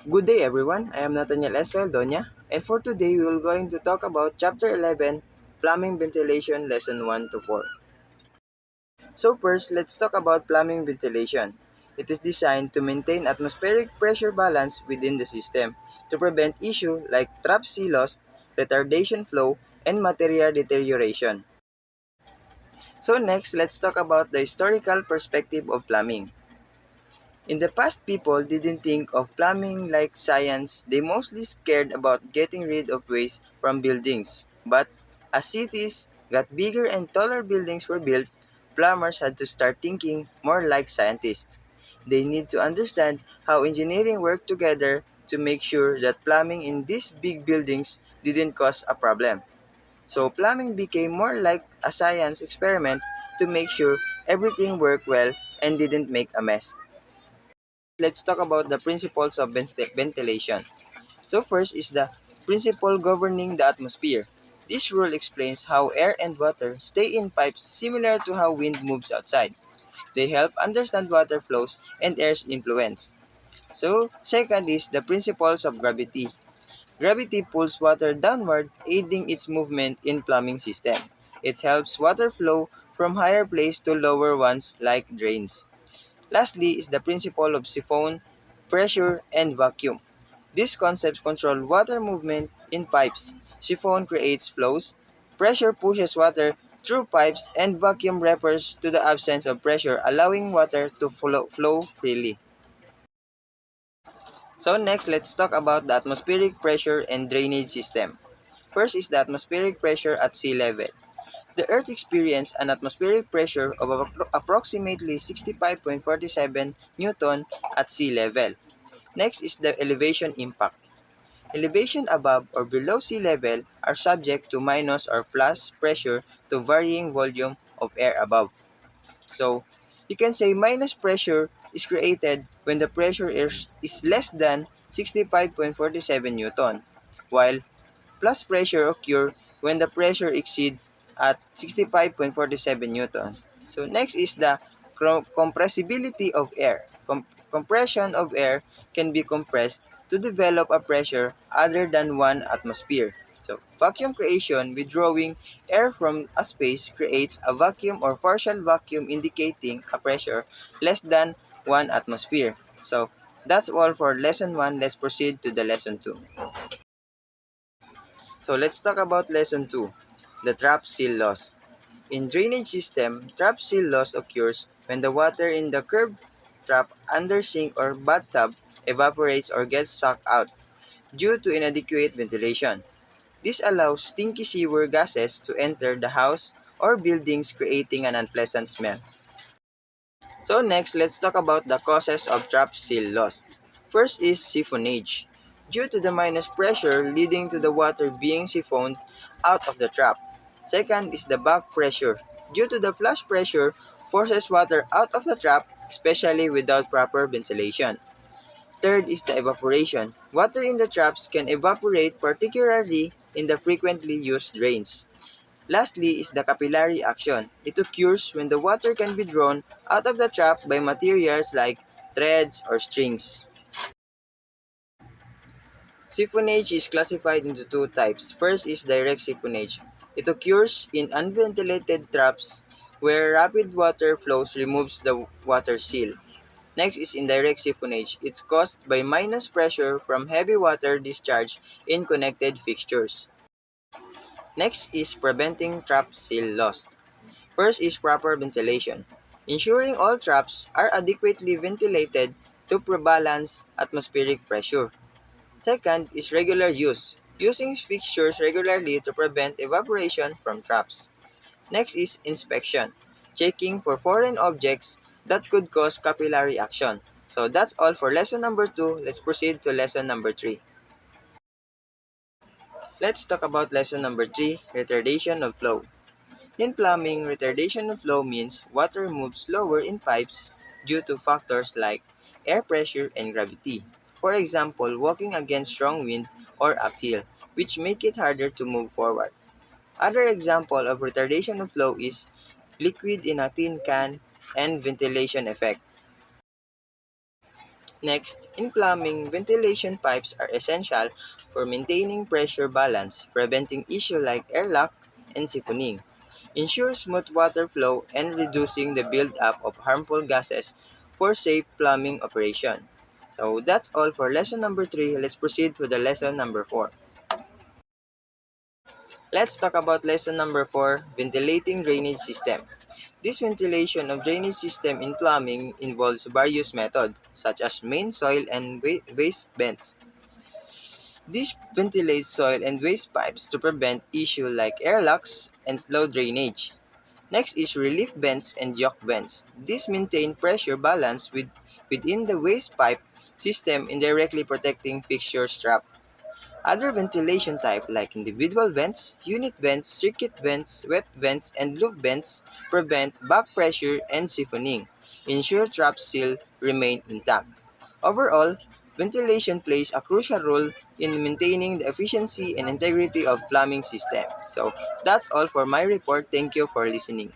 Good day everyone, I am Nathaniel Esrael Donya, and for today we will going to talk about Chapter 11, Plumbing Ventilation Lesson 1 to 4. So first, let's talk about plumbing ventilation. It is designed to maintain atmospheric pressure balance within the system to prevent issues like trap sea loss, retardation flow, and material deterioration. So next, let's talk about the historical perspective of plumbing. In the past, people didn't think of plumbing like science. They mostly scared about getting rid of waste from buildings. But as cities got bigger and taller buildings were built, plumbers had to start thinking more like scientists. They need to understand how engineering worked together to make sure that plumbing in these big buildings didn't cause a problem. So plumbing became more like a science experiment to make sure everything worked well and didn't make a mess. Let's talk about the principles of ventilation. So first is the principle governing the atmosphere. This rule explains how air and water stay in pipes similar to how wind moves outside. They help understand water flows and air's influence. So second is the principles of gravity. Gravity pulls water downward, aiding its movement in plumbing system. It helps water flow from higher places to lower ones like drains. Lastly is the principle of siphon, pressure, and vacuum. These concepts control water movement in pipes. Siphon creates flows, pressure pushes water through pipes, and vacuum refers to the absence of pressure, allowing water to flow freely. So next, let's talk about the atmospheric pressure and drainage system. First is the atmospheric pressure at sea level. The Earth experienced an atmospheric pressure of approximately 65.47 Newton at sea level. Next is the elevation impact. Elevation above or below sea level are subject to minus or plus pressure to varying volume of air above. So, you can say minus pressure is created when the pressure is less than 65.47 Newton, while plus pressure occur when the pressure exceed at 65.47 Newton. So next is the compressibility of air. Compression of air can be compressed to develop a pressure other than 1 atmosphere. So vacuum creation, withdrawing air from a space, creates a vacuum or partial vacuum indicating a pressure less than 1 atmosphere. So that's all for lesson 1. Let's proceed to the lesson 2. So let's talk about lesson 2, the trap seal loss. In drainage system, trap seal loss occurs when the water in the curved trap under sink or bathtub evaporates or gets sucked out due to inadequate ventilation. This allows stinky sewer gases to enter the house or buildings, creating an unpleasant smell. So next, let's talk about the causes of trap seal loss. First is siphonage. Due to the minus pressure leading to the water being siphoned out of the trap. Second is the back pressure. Due to the flush pressure forces water out of the trap, especially without proper ventilation. Third is the evaporation. Water in the traps can evaporate, particularly in the frequently used drains. Lastly is the capillary action. It occurs when the water can be drawn out of the trap by materials like threads or strings. Siphonage is classified into two types. First is direct siphonage. It occurs in unventilated traps where rapid water flows removes the water seal. Next is indirect siphonage. It's caused by minus pressure from heavy water discharge in connected fixtures. Next is preventing trap seal loss. First is proper ventilation. Ensuring all traps are adequately ventilated to balance atmospheric pressure. Second is regular use. Using fixtures regularly to prevent evaporation from traps. Next is inspection. Checking for foreign objects that could cause capillary action. So that's all for lesson number 2. Let's proceed to lesson number 3. Let's talk about lesson number 3, retardation of flow. In plumbing, retardation of flow means water moves slower in pipes due to factors like air pressure and gravity. For example, walking against strong wind or uphill, which make it harder to move forward. Other example of retardation of flow is liquid in a tin can and ventilation effect. Next, in plumbing, ventilation pipes are essential for maintaining pressure balance, preventing issues like airlock and siphoning, ensure smooth water flow, and reducing the buildup of harmful gases for safe plumbing operation. So that's all for lesson number 3. Let's proceed to the lesson number 4. Let's talk about lesson number 4, ventilating drainage system. This ventilation of drainage system in plumbing involves various methods, such as main soil and waste vents. This ventilates soil and waste pipes to prevent issues like airlocks and slow drainage. Next is relief vents and yoke vents. These maintain pressure balance within the waste pipe system, indirectly protecting fixture strap. Other ventilation types like individual vents, unit vents, circuit vents, wet vents, and loop vents prevent back pressure and siphoning, ensure trap seal remain intact. Overall, ventilation plays a crucial role in maintaining the efficiency and integrity of plumbing system. So that's all for my report. Thank you for listening.